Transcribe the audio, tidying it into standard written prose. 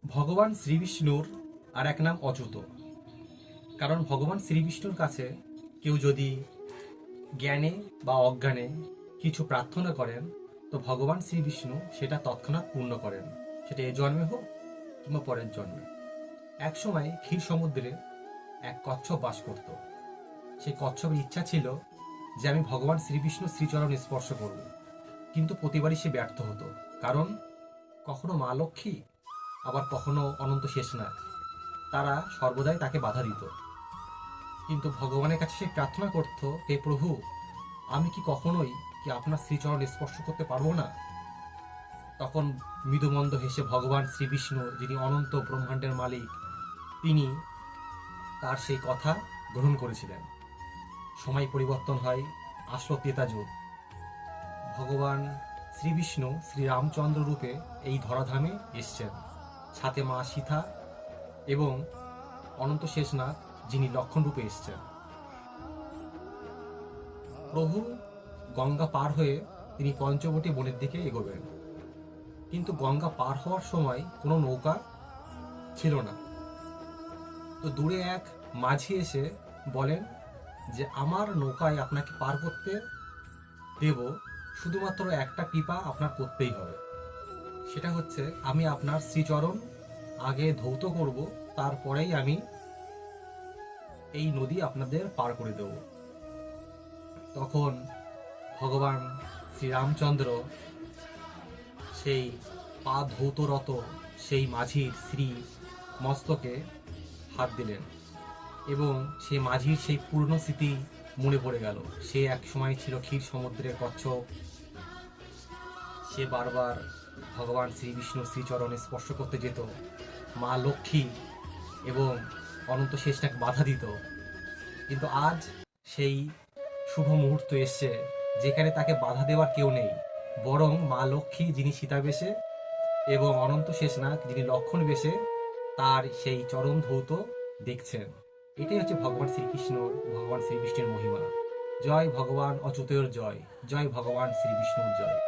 ভগবান শ্রীবিষ্ণুর আর এক নাম অচ্যুত। কারণ ভগবান শ্রীবিষ্ণুর কাছে কেউ যদি জ্ঞানে বা অজ্ঞানে কিছু প্রার্থনা করেন, তো ভগবান শ্রীবিষ্ণু সেটা তৎক্ষণাৎ পূর্ণ করেন, সেটা এ জন্মে হোক কিংবা পরের জন্মে। এক সময় ক্ষীর সমুদ্রে এক কচ্ছপ বাস করত। সেই কচ্ছপের ইচ্ছা ছিল যে আমি ভগবান শ্রীবিষ্ণু শ্রীচরণ স্পর্শ করব, কিন্তু প্রতিবারই সে ব্যর্থ হতো। কারণ কখনো মা লক্ষ্মী, আবার কখনো অনন্ত শেষনাগ, তারা সর্বদাই তাকে বাধা দিত। কিন্তু ভগবানের কাছে সে প্রার্থনা করত, হে প্রভু, আমি কি কখনোই কি আপনার শ্রীচরণ স্পর্শ করতে পারবো না? তখন মৃদুমন্দ হেসে ভগবান শ্রীবিষ্ণু, যিনি অনন্ত ব্রহ্মাণ্ডের মালিক, তিনি তার সেই কথা গ্রহণ করেছিলেন। সময় পরিবর্তন হয়, আসলো ত্রেতা যুগ। ভগবান শ্রীবিষ্ণু শ্রীরামচন্দ্র রূপে এই ধরাধামে এসছেন, সাথে মা সীতা এবং অনন্ত শেষনাগ, যিনি লক্ষণ রূপে এসছেন। প্রভু গঙ্গা পার হয়ে তিনি পঞ্চবটী বনের দিকে এগোবেন, কিন্তু গঙ্গা পার হওয়ার সময় কোনো নৌকা ছিল না। তো দূরে এক মাঝি এসে বলেন যে আমার নৌকায় আপনাকে পার করতে দেব, শুধুমাত্র একটা কৃপা আপনার করতেই হবে। সেটা হচ্ছে আমি আপনার শ্রীচরণ আগে ধৌত করব, তারপরেই আমি এই নদী আপনাদের পার করে দেব। তখন ভগবান শ্রীরামচন্দ্র সেই পা ধৌতরত সেই মাঝির শ্রী মস্তকে হাত দিলেন, এবং সেই মাঝির সেই পূর্ণ স্মৃতি মনে পড়ে গেল। সে এক সময় ছিল ক্ষীর সমুদ্রের কচ্ছপ। সে বারবার ভগবান শ্রীবিষ্ণুর শ্রীচরণে স্পর্শ করতে যেত, মা লক্ষ্মী এবং অনন্ত শেষনাগ বাধা দিত। কিন্তু আজ সেই শুভ মুহূর্ত এসছে, যেখানে তাকে বাধা দেওয়ার কেউ নেই, বরং মা লক্ষ্মী, যিনি সীতা বেশে, এবং অনন্ত শেষনাগ, যিনি লক্ষণ বেশে, তার সেই চরণ ধৌত দেখছেন। এটাই হচ্ছে ভগবান শ্রীকৃষ্ণ, ভগবান শ্রীবিষ্ণুর মহিমা। জয় ভগবান অচ্যুতের জয়, জয় ভগবান শ্রীবিষ্ণুর জয়।